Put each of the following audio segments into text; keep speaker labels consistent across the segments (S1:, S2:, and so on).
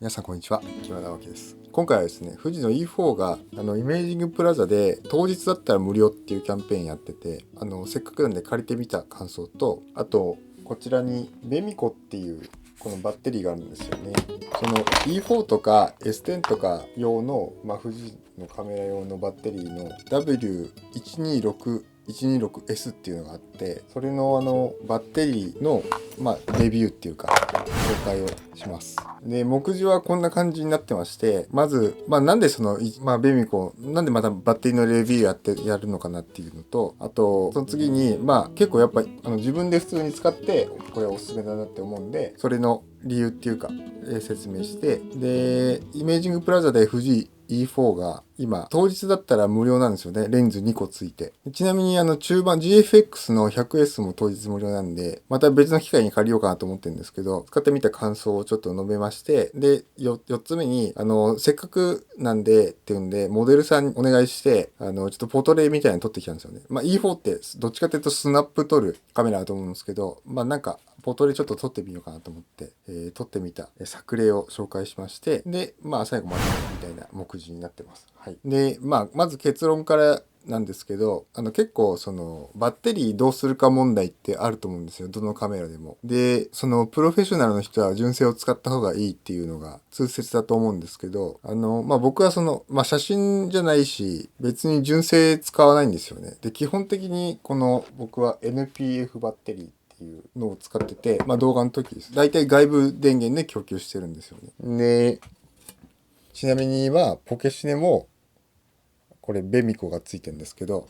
S1: 皆さんこんにちは、木村直樹です。今回はですね、富士の E4 がイメージングプラザで当日だったら無料っていうキャンペーンやってて、せっかくなんで借りてみた感想と、あとこちらにベミコっていうこのバッテリーがあるんですよね。その E4 とか S10 とか用の、富士のカメラ用のバッテリーの W126126S っていうのがあって、それのバッテリーのレビューっていうか紹介をします。で、目次はこんな感じになってまして、まず、なんでベミコ、なんでまたバッテリーのレビューやるのかなっていうのと、あと、その次に、結構やっぱり、自分で普通に使って、これはおすすめだなって思うんで、それの理由っていうか、説明して、で、イメージングプラザで富士E4 が今当日だったら無料なんですよね。レンズ2個ついて。ちなみに中盤 GFX の 100S も当日無料なんで、また別の機会に借りようかなと思ってるんですけど、使ってみた感想をちょっと述べまして、で、4つ目に、せっかくなんでっていうんで、モデルさんにお願いして、ちょっとポートレイみたいなの撮ってきたんですよね。E4 ってどっちかというとスナップ撮るカメラだと思うんですけど、なんか、ポートレイちょっと撮ってみようかなと思って、撮ってみた作例を紹介しまして、で、最後まとめみたいな目次になってます。はい。で、まず結論からなんですけど、結構バッテリーどうするか問題ってあると思うんですよ。どのカメラでも。で、プロフェッショナルの人は純正を使った方がいいっていうのが通説だと思うんですけど、僕は写真じゃないし、別に純正使わないんですよね。で、基本的に僕は NPF バッテリーっていうのを使ってて、動画の時です。だいたい外部電源で供給してるんですよね。で、ちなみにポケシネもこれベミコがついてるんですけど、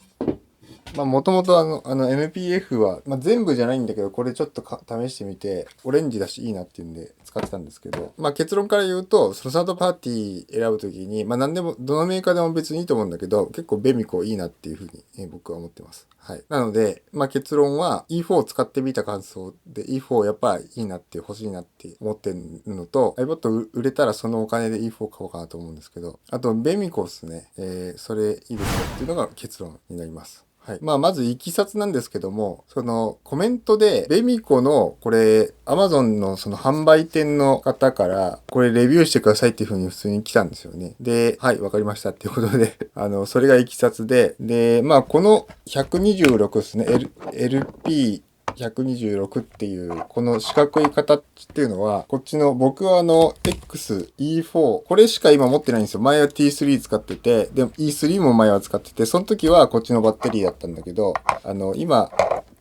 S1: もともとNPF は、全部じゃないんだけど、これちょっと試してみて、オレンジだしいいなっていうんで使ってたんですけど、結論から言うと、そのサードパーティー選ぶときに、何でも、どのメーカーでも別にいいと思うんだけど、結構ベミコいいなっていうふうに、僕は思ってます。はい。なので、結論は E4 を使ってみた感想で E4 やっぱいいなって欲しいなって思ってるのと、iPod 売れたらそのお金で E4 買おうかなと思うんですけど、あとベミコですね。それいいですよっていうのが結論になります。はい。まずいきさつなんですけども、コメントで、ベミコの、これ、Amazon の販売店の方から、これレビューしてくださいっていう風に普通に来たんですよね。で、はい、わかりましたっていうことでそれがいきさつで、で、この126ですね、LP、126っていうこの四角い形っていうのはこっちの僕はXE4 これしか今持ってないんですよ。前は T3 使ってて、でも E3 も前は使ってて、その時はこっちのバッテリーだったんだけど、今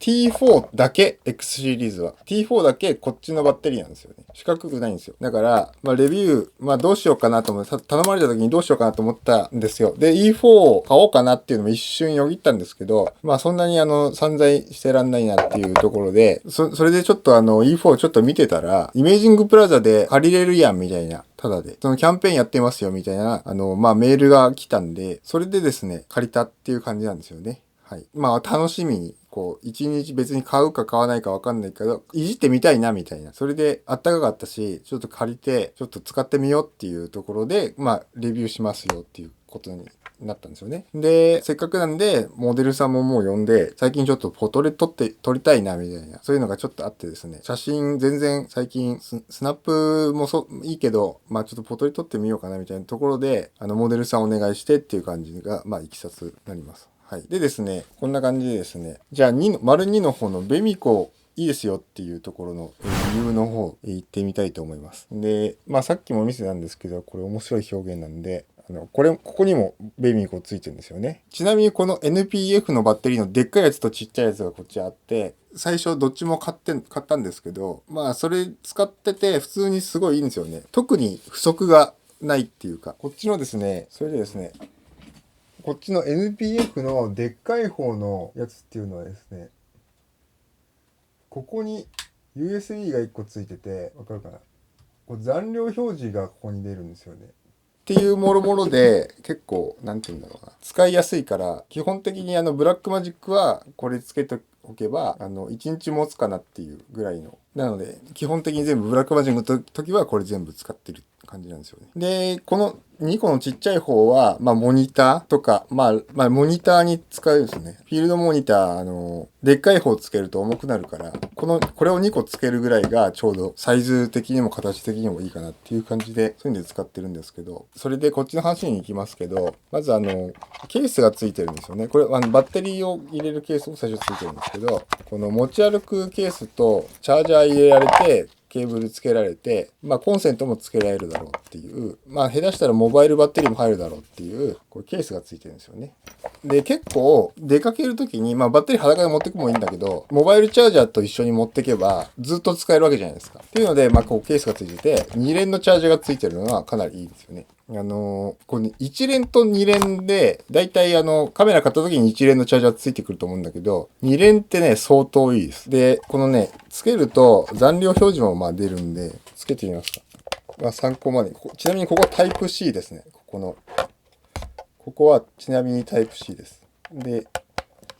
S1: T4 だけ X シリーズは T4 だけこっちのバッテリーなんですよね。四角くないんですよ。だからレビューどうしようかなと思って頼まれた時にどうしようかなと思ったんですよ。で E4 を買おうかなっていうのも一瞬よぎったんですけど、そんなに散財してらんないなっていうところで、それでちょっとE4 をちょっと見てたら、イメージングプラザで借りれるやんみたいな。ただで。そのキャンペーンやってますよみたいな、メールが来たんで、それでですね、借りたっていう感じなんですよね。はい。楽しみに、一日別に買うか買わないかわかんないけど、いじってみたいな、みたいな。それで、あったかかったし、ちょっと借りて、ちょっと使ってみようっていうところで、レビューしますよっていうことになったんですよね。で、せっかくなんで、モデルさんももう呼んで、最近ちょっとフォトレ撮りたいな、みたいな。そういうのがちょっとあってですね。写真全然最近スナップもいいけど、ちょっとフォトレ撮ってみようかな、みたいなところで、モデルさんお願いしてっていう感じが、いきさつになります。はい。でですね、こんな感じでですね、じゃあ丸2の方のベミコいいですよっていうところの理由の方行ってみたいと思います。で、さっきも見せたんですけど、これ面白い表現なんで、ここにもベミコついてるんですよね。ちなみにこの NPF のバッテリーのでっかいやつとちっちゃいやつがこっちあって、最初どっちも買ったんですけど、それ使ってて普通にすごいいいんですよね。特に不足がないっていうか、こっちのですね、それでですね、こっちの NPF のでっかい方のやつっていうのはですね、ここに USB が1個ついてて、わかるかな？残量表示がここに出るんですよね。っていうもろもろで結構なんて言うんだろうな、使いやすいから、基本的にブラックマジックはこれつけておけば1日持つかなっていうぐらいの、なので基本的に全部ブラックマジックの時はこれ全部使ってる感じなんですよね。で、この2個のちっちゃい方は、モニターとか、モニターに使うんですね。フィールドモニター、でっかい方つけると重くなるから、これを2個つけるぐらいがちょうどサイズ的にも形的にもいいかなっていう感じで、そういうので使ってるんですけど、それでこっちの話に行きますけど、まずケースがついてるんですよね。これ、バッテリーを入れるケースも最初ついてるんですけど、この持ち歩くケースとチャージャー入れられて、ケーブルつけられて、コンセントもつけられるだろうっていう、下手したらモバイルバッテリーも入るだろうっていう、これケースがついてるんですよね。で、結構出かけるときに、バッテリー裸で持ってくもいいんだけど、モバイルチャージャーと一緒に持ってけば、ずっと使えるわけじゃないですか。っていうので、こうケースがついてて、2連のチャージャーがついてるのはかなりいいですよね。これね、1連と2連で、だいたいカメラ買った時に1連のチャージャーついてくると思うんだけど、2連ってね、相当いいです。で、このね、つけると残量表示も出るんで、つけてみますか。参考までに。ちなみにここタイプ C ですね。ここはちなみにタイプ C です。で、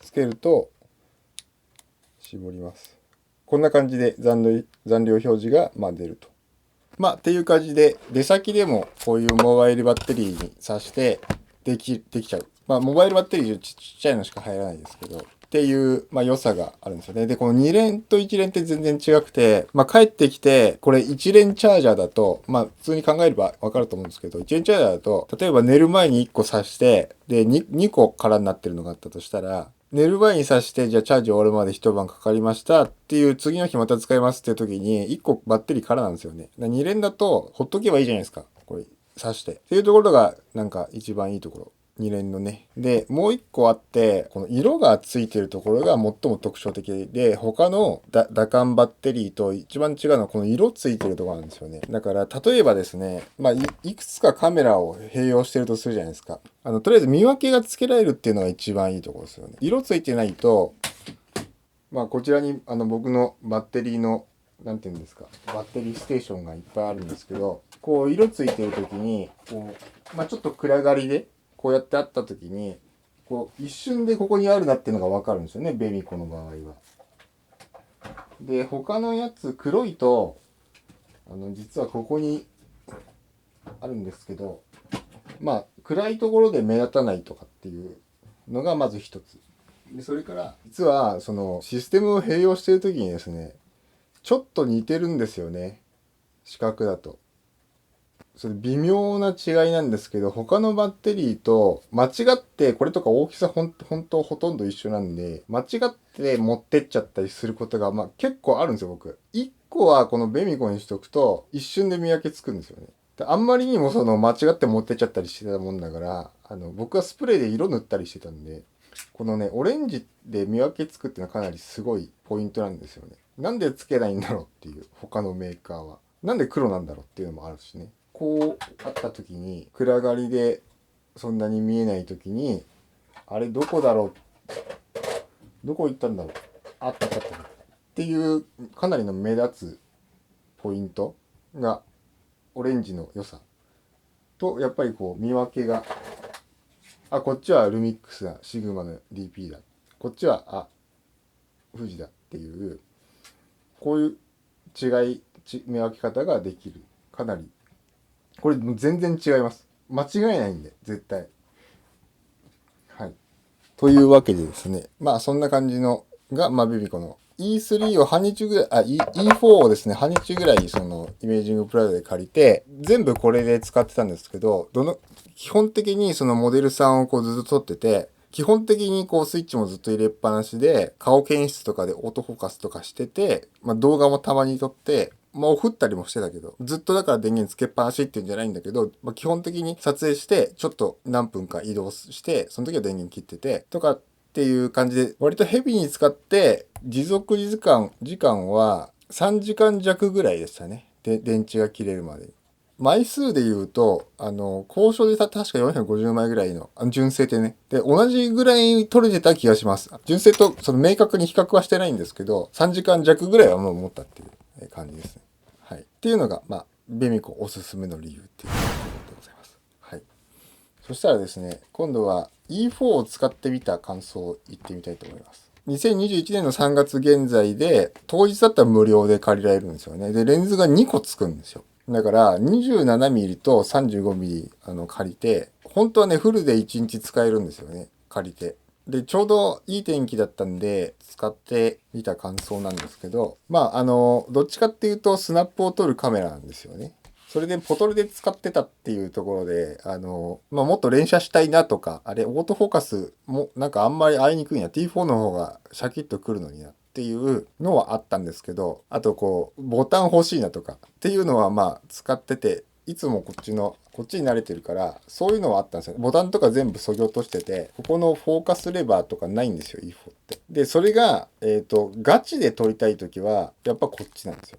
S1: つけると、絞ります。こんな感じで残量表示が出ると。っていう感じで、出先でもこういうモバイルバッテリーに挿してできちゃう。モバイルバッテリーちっちゃいのしか入らないですけど、っていう、良さがあるんですよね。で、この2連と1連って全然違くて、帰ってきて、これ1連チャージャーだと、普通に考えればわかると思うんですけど、1連チャージャーだと、例えば寝る前に1個挿して、で、2個空になってるのがあったとしたら、寝る前に挿して、じゃあチャージ終わるまで一晩かかりましたっていう次の日また使いますっていう時に、1個バッテリー空なんですよね。2連だと、ほっとけばいいじゃないですか。これ、挿して。っていうところが、なんか一番いいところ。2連のね。で、もう一個あって、この色がついてるところが最も特徴的で、他の打感バッテリーと一番違うのはこの色ついてるところなんですよね。だから、例えばですね、いくつかカメラを併用してるとするじゃないですか。とりあえず見分けがつけられるっていうのが一番いいところですよね。色ついてないと、こちらに僕のバッテリーのなんていうんですか、バッテリーステーションがいっぱいあるんですけど、こう色ついてる時にこう、ちょっと暗がりでこうやってあった時にこう一瞬でここにあるなっていうのが分かるんですよね、ベミコの場合は。で、他のやつ黒いと実はここにあるんですけど、暗いところで目立たないとかっていうのがまず一つで、それから実はそのシステムを併用している時にですね、ちょっと似てるんですよね、視覚だと。それ微妙な違いなんですけど、他のバッテリーと間違ってこれとか大きさ本当ほとんど一緒なんで、間違って持ってっちゃったりすることが結構あるんですよ、僕。1個はこのベミコにしとくと一瞬で見分けつくんですよね。あんまりにもその間違って持ってっちゃったりしてたもんだから、僕はスプレーで色塗ったりしてたんで、このね、オレンジで見分けつくっていうのはかなりすごいポイントなんですよね。なんでつけないんだろうっていう、他のメーカーは。なんで黒なんだろうっていうのもあるしね。こうあった時に暗がりでそんなに見えない時に、あれどこだろう、どこ行ったんだろう、あったっていうかなりの目立つポイントがオレンジの良さと、やっぱりこう見分けが、こっちはルミックスだ、シグマの DP だ、こっちは富士だっていう、こういう見分け方ができる。かなりこれ全然違います。間違いないんで絶対。はい。というわけでですね、そんな感じのがベビコの E3 を半日ぐらい、E4 をですね半日ぐらいそのイメージングプラザで借りて、全部これで使ってたんですけど、基本的にそのモデルさんをこうずっと撮ってて、基本的にこうスイッチもずっと入れっぱなしで、顔検出とかでオートフォーカスとかしてて、動画もたまに撮って、振ったりもしてたけど、ずっとだから電源つけっぱなしっていうんじゃないんだけど、基本的に撮影して、ちょっと何分か移動して、その時は電源切ってて、とかっていう感じで、割とヘビーに使って、持続時間は3時間弱ぐらいでしたね。で、電池が切れるまで。枚数で言うと、交渉で確か450枚ぐらいの、純正でね。で、同じぐらい取れてた気がします。純正とその明確に比較はしてないんですけど、3時間弱ぐらいはもう持ったっていう感じですね。はい。っていうのが、ベミコおすすめの理由っていうところでございます。はい。そしたらですね、今度は E4 を使ってみた感想を言ってみたいと思います。2021年の3月現在で、当日だったら無料で借りられるんですよね。で、レンズが2個つくんですよ。だから 27mm と 35mm 借りて、本当はね、フルで1日使えるんですよね。借りて。で、ちょうどいい天気だったんで、使ってみた感想なんですけど、どっちかっていうと、スナップを撮るカメラなんですよね。それでポトルで使ってたっていうところで、もっと連写したいなとか、あれ、オートフォーカスもなんかあんまり合いにくいな、T4 の方がシャキッとくるのになっていうのはあったんですけど、あとこう、ボタン欲しいなとかっていうのは使ってて、いつもこっちに慣れてるから、そういうのはあったんですよ。ボタンとか全部削ぎ落としてて、ここのフォーカスレバーとかないんですよ、E4 って。で、それが、ガチで撮りたいときは、やっぱこっちなんですよ。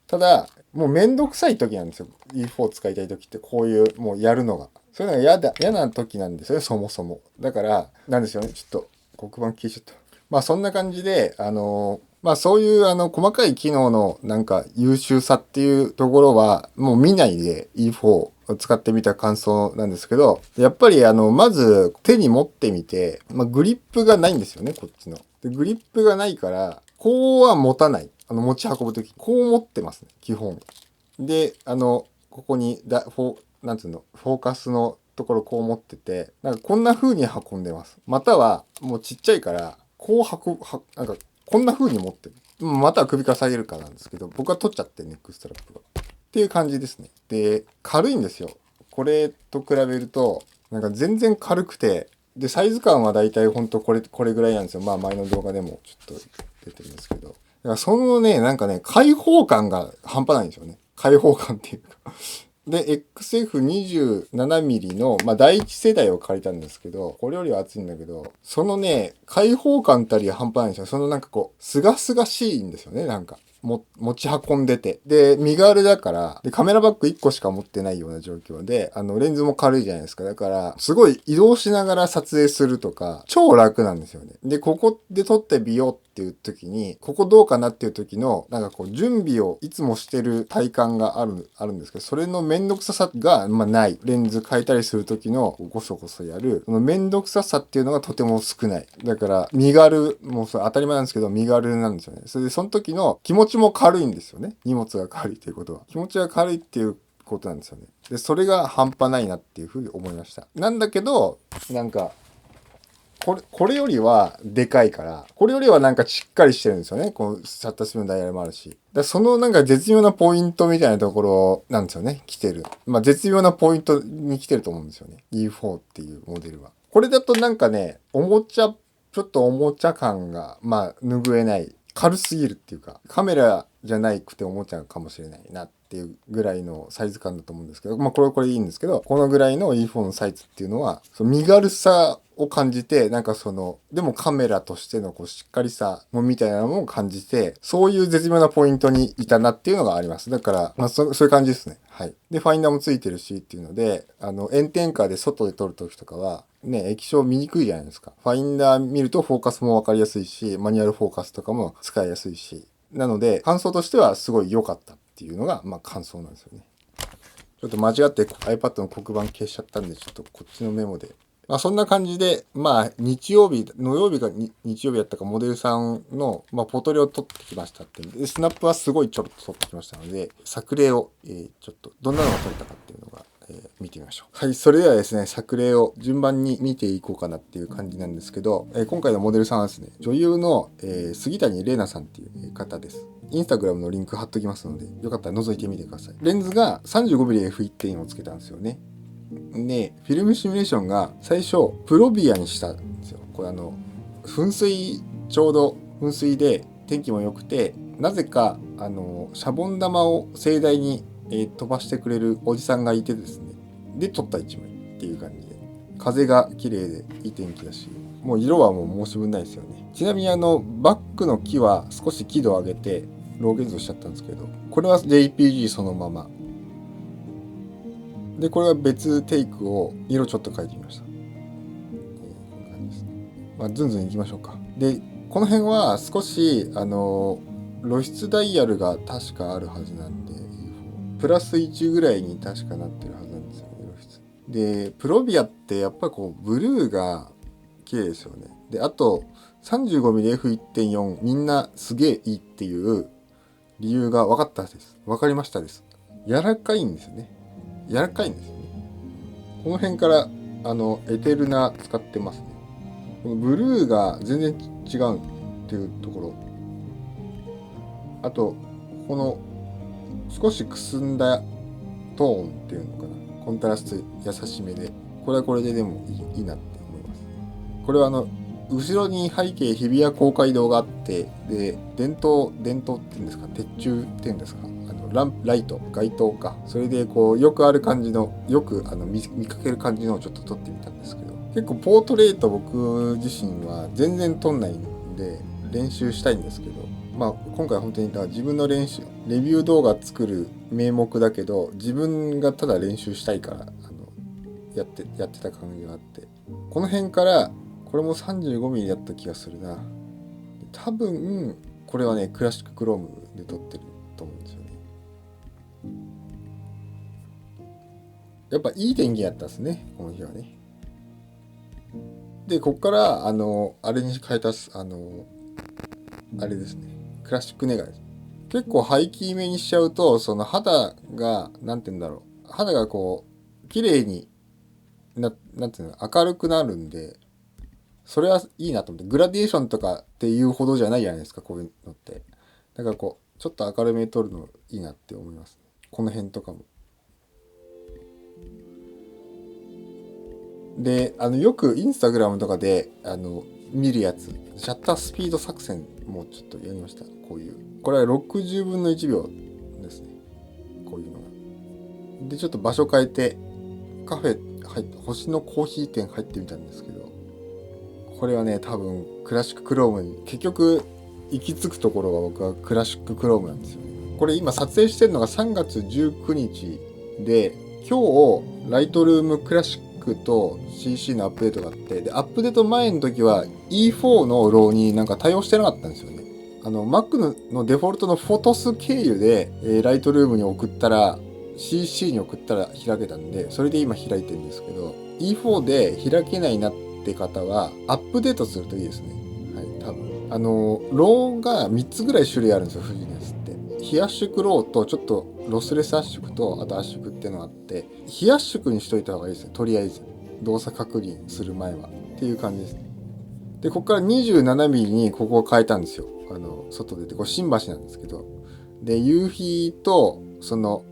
S1: ただ、もうめんどくさい時なんですよ。E4 使いたい時って、こういう、もうやるのが。そういうのが嫌な時なんですよ、そもそも。だから、なんですよね。ちょっと、黒板消えちゃった。そんな感じで、そういう細かい機能のなんか優秀さっていうところはもう見ないで E4 を使ってみた感想なんですけど、やっぱりまず手に持ってみて、グリップがないんですよね、こっちの。でグリップがないから、こうは持たない。持ち運ぶとき、こう持ってますね、基本。で、ここになんつうの、フォーカスのところこう持ってて、なんかこんな風に運んでます。または、もうちっちゃいから、こうなんかこんな風に持ってる。または首から下げるかなんですけど、僕は取っちゃってネックストラップが。っていう感じですね。で、軽いんですよ。これと比べると、なんか全然軽くて、で、サイズ感はだいたいほんとこれぐらいなんですよ。前の動画でもちょっと出てるんですけど。だからそのね、なんかね、開放感が半端ないんですよね。開放感っていうかで、XF27mm の、第一世代を借りたんですけど、これよりは熱いんだけど、そのね、開放感たりは半端ないんですよ。そのなんかこう、すがすがしいんですよね、なんか。持ち運んでて。で、身軽だから、で、カメラバッグ1個しか持ってないような状況で、レンズも軽いじゃないですか。だから、すごい移動しながら撮影するとか、超楽なんですよね。で、ここで撮ってみようっていう時に、ここどうかなっていう時の、なんかこう、準備をいつもしてる体感があるんですけど、それのめんどくささが、ない。レンズ変えたりする時の、ごそごそやる、そのめんどくささっていうのがとても少ない。だから、身軽、もうそれ当たり前なんですけど、身軽なんですよね。それで、その時の気持ちも軽いんですよね。荷物が軽いということは。気持ちが軽いっていうことなんですよね。で、それが半端ないなっていうふうに思いました。なんだけど、なんか、これよりはでかいから、これよりはなんかしっかりしてるんですよね。このシャッタースピードのダイヤルもあるし。そのなんか絶妙なポイントみたいなところなんですよね。来てる。絶妙なポイントに来てると思うんですよね。E4 っていうモデルは。これだとなんかね、ちょっとおもちゃ感が、拭えない。軽すぎるっていうか、カメラじゃないくておもちゃかもしれないなっていうぐらいのサイズ感だと思うんですけど、これいいんですけど、このぐらいの E4 のサイズっていうのは、その身軽さを感じて、なんかでもカメラとしてのこうしっかりさもみたいなのも感じて、そういう絶妙なポイントにいたなっていうのがあります。だから、そういう感じですね。はい。で、ファインダーもついてるしっていうので、炎天下で外で撮るときとかは、ね、液晶見にくいじゃないですか。ファインダー見るとフォーカスもわかりやすいし、マニュアルフォーカスとかも使いやすいし。なので、感想としてはすごい良かったっていうのが、感想なんですよね。ちょっと間違って iPad の黒板消しちゃったんで、ちょっとこっちのメモで。そんな感じで、日曜日だったかモデルさんの、ポトリを取ってきましたってで、スナップはすごいちょろっと取ってきましたので、作例を、ちょっとどんなのが取れたかっていうのが、見てみましょう。はい、それではですね、作例を順番に見ていこうかなっていう感じなんですけど、今回のモデルさんはですね、女優の、杉谷玲奈さんっていう方です。インスタグラムのリンク貼っときますので、よかったら覗いてみてください。レンズが 35mmF1.4 をつけたんですよね。で、フィルムシミュレーションが最初、プロビアにしたんですよ。これちょうど噴水で天気も良くて、なぜか、シャボン玉を盛大に、飛ばしてくれるおじさんがいてですね。で、撮った一枚っていう感じで。風が綺麗でいい天気だし、もう色はもう申し分ないですよね。ちなみにバックの木は少し輝度を上げて、ロー現像しちゃったんですけど、これは JPG そのまま。で、これは別テイクを色ちょっと変えてみました。こんな感じですね。ずんずんいきましょうか。で、この辺は少し、露出ダイヤルが確かあるはずなんで、プラス1ぐらいに確かなってるはずなんですよね、露出。で、プロビアってやっぱこう、ブルーが綺麗ですよね。で、あと、35mmF1.4 みんなすげえいいっていう理由が分かったです。分かりましたです。柔らかいんですよね。柔らかいんですよね。この辺からエテルナ使ってますね。このブルーが全然違うっていうところ。あとこの少しくすんだトーンっていうのかな、コントラスト優しめで、これはこれででもいいなって思います。これは後ろに背景日比谷公会堂があって、で電灯っていうんですか、鉄柱っていうんですか、ライト街灯か、それでこうよくある感じの、よく見かける感じのをちょっと撮ってみたんですけど、結構ポートレート僕自身は全然撮んないんで練習したいんですけど、まあ今回本当に自分の練習、レビュー動画作る名目だけど、自分がただ練習したいからやってた感じがあって、この辺からこれも 35mm だった気がするな。多分これはねクラシッククロームで撮ってると思うんですよね。やっぱいい天気やったですね、この日はね。でこっからあれに変えたあれですね、クラシックネガです。結構ハイキーめにしちゃうと、その肌がなんて言うんだろう、肌がこう綺麗になんていうの、明るくなるんで、それはいいなと思って。グラデーションとかっていうほどじゃないじゃないですか、こういうのって。だからこうちょっと明るめに撮るのいいなって思います。この辺とかも。でよくインスタグラムとかで見るやつ、シャッタースピード作戦もちょっとやりました。こういう、これは60分の1秒ですね、こういうのが。でちょっと場所変えてカフェ入って、星のコーヒー店入ってみたんですけど、これはね多分クラシッククロームに結局行き着くところが、僕はクラシッククロームなんですよね。これ今撮影してるのが3月19日で、今日ライトルームクラシックと CC のアップデートがあって、でアップデート前の時は E4 のローになんか対応してなかったんですよね。Mac のデフォルトのフォトス経由で、ライトルームに送ったら CC に送ったら開けたんで、それで今開いてるんですけど、 E4 で開けないなって方はアップデートするといいですね。はい、多分ローが3つぐらい種類あるんですよ、富士のやつって。非圧縮ローとちょっとロスレス圧縮と、あと圧縮っていうのがあって、非圧縮にしといた方がいいですね、とりあえず動作確認する前はっていう感じですね。でここから 27mm にここを変えたんですよ。外出て、これ新橋なんですけど、で夕日と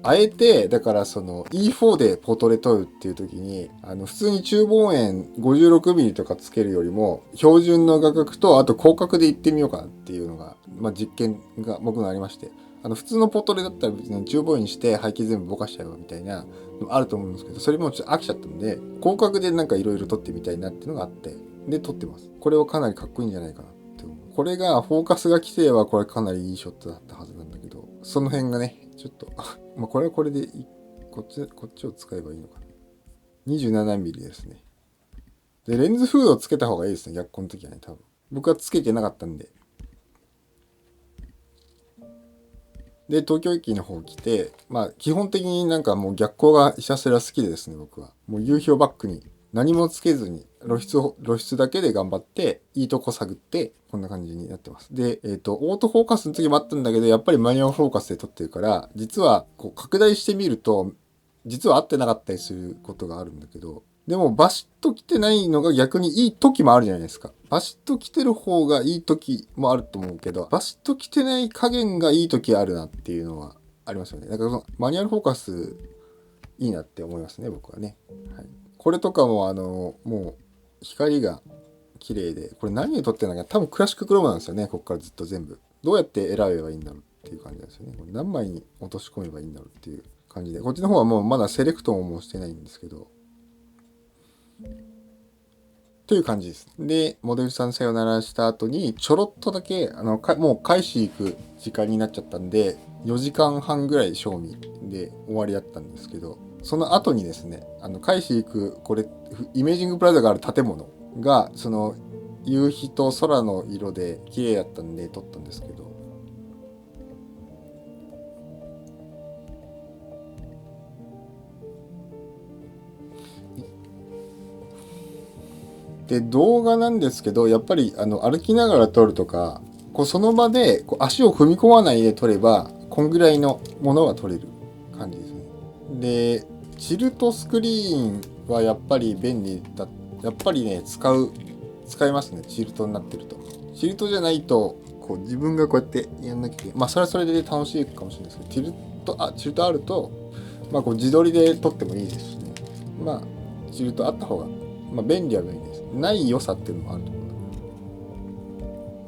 S1: あえてだからE4 でポートレ撮るっていう時に普通に中望遠 56mm とかつけるよりも、標準の画角とあと広角で行ってみようかなっていうのが、実験が僕のありまして、普通のポートレだったら別に中望遠にして背景全部ぼかしちゃうみたいなのあると思うんですけど、それもちょっと飽きちゃったんで、広角でなんかいろいろ撮ってみたいなっていうのがあって、で撮ってます。これはかなりかっこいいんじゃないかなって思う。これがフォーカスが来てればこれかなりいいショットだったはずなんだけど、その辺がねちょっとこれはこれでこっちを使えばいいのかな。 27mm ですね。でレンズフードをつけた方がいいですね、逆光の時はね。多分僕はつけてなかったんで。で東京駅の方来て、基本的になんかもう逆光がひたすら好きでですね、僕はもう夕日をバックに何もつけずに露出だけで頑張っていいとこ探って、こんな感じになってます。で、オートフォーカスの時もあったんだけど、やっぱりマニュアルフォーカスで撮ってるから、実はこう拡大してみると実は合ってなかったりすることがあるんだけど、でもバシッと来てないのが逆にいい時もあるじゃないですか。バシッと来てる方がいい時もあると思うけど、バシッと来てない加減がいい時あるなっていうのはありますよね。だからそのマニュアルフォーカスいいなって思いますね、僕はね。はい、これとかももう光が綺麗で、これ何で撮ってるのか、多分クラシッククロームなんですよね。ここからずっと全部どうやって選べばいいんだろうっていう感じなんですよね。これ何枚に落とし込めばいいんだろうっていう感じで、こっちの方はもうまだセレクトもしてないんですけど、という感じです。でモデルさんさよならした後にちょろっとだけもう返し行く時間になっちゃったんで、4時間半ぐらい賞味で終わりだったんですけど、その後にですね、返し行くこれイメージングプラザがある建物が夕日と空の色で綺麗だったんで撮ったんですけど、で動画なんですけど、やっぱり歩きながら撮るとか、こうその場でこう足を踏み込まないで撮ればこんぐらいのものは撮れる感じです。でチルトスクリーンはやっぱり便利だ。やっぱりね使いますね。チルトになってると。チルトじゃないとこう自分がこうやってやんなきゃいけない。まあそれはそれで楽しいかもしれないですけど、チルトあるとまあこう自撮りで撮ってもいいですしね。まあチルトあった方がまあ便利は便利です。ない良さっていうのもあると思う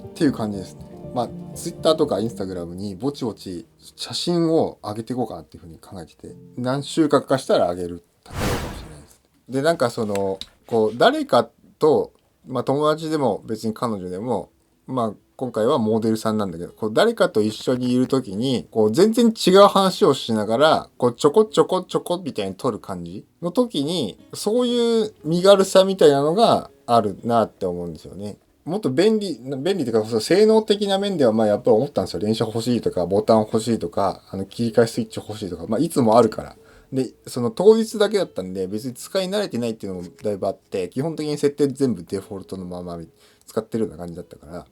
S1: っていう感じですね。まあツイッターとかインスタグラムにぼちぼち写真を上げていこうかなっていうふうに考えてて、何週間かしたら上げるかもしれないです。でなんかそのこう誰かとまあ友達でも別に彼女でもまあ今回はモデルさんなんだけど、こう誰かと一緒にいるときに、こう全然違う話をしながら、こうちょこちょこちょこみたいに撮る感じの時に、そういう身軽さみたいなのがあるなって思うんですよね。もっと便利というか、そう性能的な面ではまあやっぱり思ったんですよ。連射欲しいとか、ボタン欲しいとか、切り替えスイッチ欲しいとか、まあいつもあるから。で、その当日だけだったんで、別に使い慣れてないっていうのもだいぶあって、基本的に設定全部デフォルトのまま使ってるような感じだったから、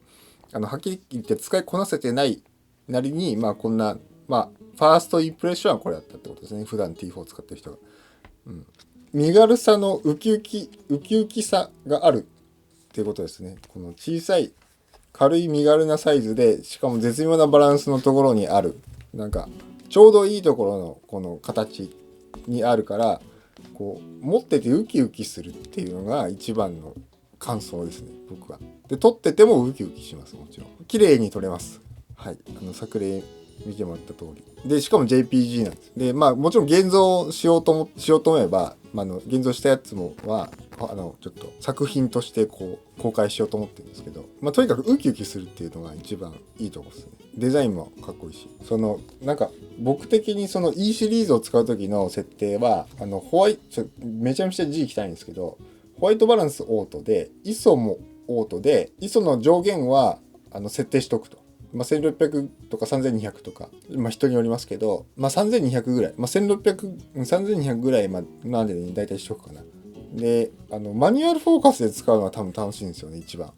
S1: はっきり言って使いこなせてないなりに、まあこんな、まあ、ファーストインプレッションはこれだったってことですね。普段 T4 使ってる人が。うん。身軽さのウキウキさがあるっていうことですね。この小さい、軽い身軽なサイズで、しかも絶妙なバランスのところにある。なんか、ちょうどいいところのこの形にあるから、こう、持っててウキウキするっていうのが一番の感想ですね、僕は。で、撮っててもウキウキします、もちろん。綺麗に撮れます。はい。作例見てもらった通り。で、しかも JPG なんです。で、まあ、もちろん現像しようと思えば、まあ、現像したやつもは、ちょっと作品としてこう、公開しようと思ってるんですけど、まあ、とにかくウキウキするっていうのが一番いいところですね。デザインもかっこいいし。なんか、僕的にその E シリーズを使う時の設定は、めちゃめちゃ字汚いんですけど、ホワイトバランスオートで、ISO もオートで、ISO の上限は設定しとくと。まあ、1600とか3200とか、まあ、人によりますけど、まあ、3200ぐらい、まあ、1600、3200ぐらいまでに大体しとくかな。で、マニュアルフォーカスで使うのは多分楽しいんですよね、一番。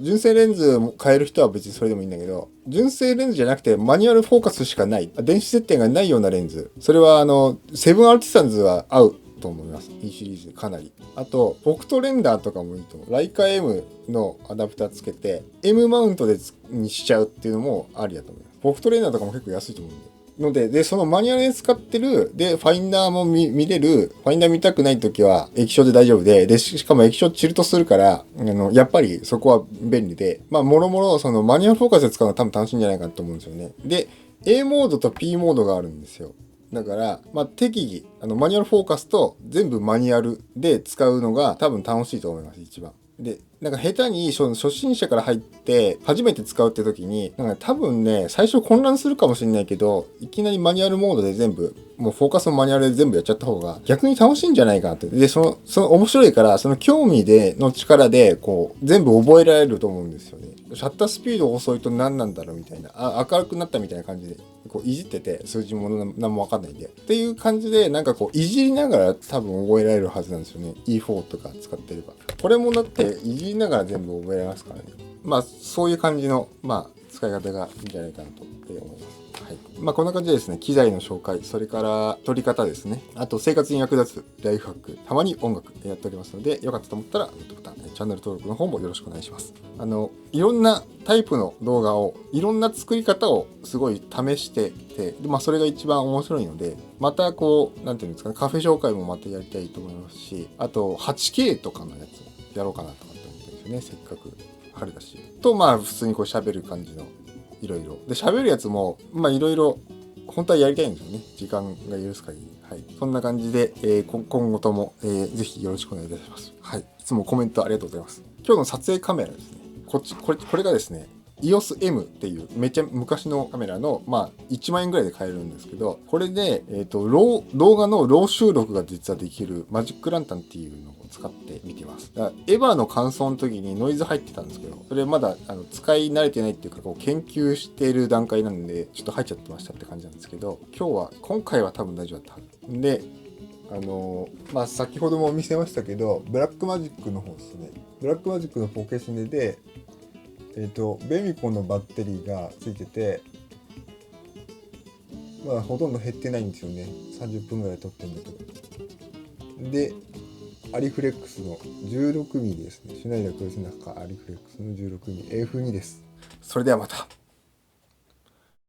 S1: 純正レンズも変える人は別にそれでもいいんだけど、純正レンズじゃなくてマニュアルフォーカスしかない、電子接点がないようなレンズ。それはセブンアルティサンズは合うと思います。E シリーズかなり。あと、オクトレンダーとかもいいと思う。ライカ M のアダプターつけて、M マウントにしちゃうっていうのもありだと思います。オクトレンダーとかも結構安いと思うんで。で、そのマニュアルで使ってる、で、ファインダーも見れる、ファインダー見たくないときは液晶で大丈夫で、しかも液晶チルトするから、やっぱりそこは便利で、まあ、もろもろ、そのマニュアルフォーカスで使うのは多分楽しいんじゃないかなと思うんですよね。で、A モードと P モードがあるんですよ。だから、まあ、適宜、マニュアルフォーカスと全部マニュアルで使うのが多分楽しいと思います、一番。で、なんか下手に初心者から入って初めて使うって時に、なんか多分ね、最初混乱するかもしれないけど、いきなりマニュアルモードで全部、もうフォーカスのマニュアルで全部やっちゃった方が逆に楽しいんじゃないかなって。で、その面白いから、その興味の力で、こう、全部覚えられると思うんですよね。シャッタースピード遅いと何なんだろうみたいな、明るくなったみたいな感じで、こういじってて、数字も何もわかんないんで。っていう感じで、なんかこう、いじりながら多分覚えられるはずなんですよね。E4 とか使ってれば。これもだって、いじりながら全部覚えられますからね。まあ、そういう感じの、まあ、使い方がいいんじゃないかなと思います。はい。まあ、こんな感じでですね、機材の紹介、それから撮り方ですね。あと、生活に役立つライフハック、たまに音楽やっておりますので、よかったと思ったら、グッドボタン、チャンネル登録の方もよろしくお願いします。いろんなタイプの動画を、いろんな作り方をすごい試してて、でまあ、それが一番面白いので、またこう、なんていうんですかね、カフェ紹介もまたやりたいと思いますし、あと、8K とかのやつやろうかなとかって思ってるんですよね、せっかく春だし。と、まあ、普通にこう喋る感じの、いろいろ。で、喋るやつも、まあ、いろいろ、本当はやりたいんですよね。時間が許す限り。はい。そんな感じで、今後とも、ぜひよろしくお願いいたします。はい。いつもコメントありがとうございます。今日の撮影カメラですね。これがですね、EOS M っていうめっちゃ昔のカメラの、まあ、1万円ぐらいで買えるんですけど、これで、動画のロー収録が実はできるマジックランタンっていうのを使って見てます。だからエヴァの感想の時にノイズ入ってたんですけど、それまだ使い慣れてないっていうか、こう研究している段階なんで、ちょっと入っちゃってましたって感じなんですけど、今回は多分大丈夫だった。で、まあ、先ほども見せましたけど、ブラックマジックの方ですね。ブラックマジックのポケシネで、ベミコのバッテリーがついてて、まあほとんど減ってないんですよね。30分ぐらい撮ってるんだけど。でアリフレックスの 16mm ですね。シュナイダークロスナッカーアリフレックスの 16mm F2 です。それではまた。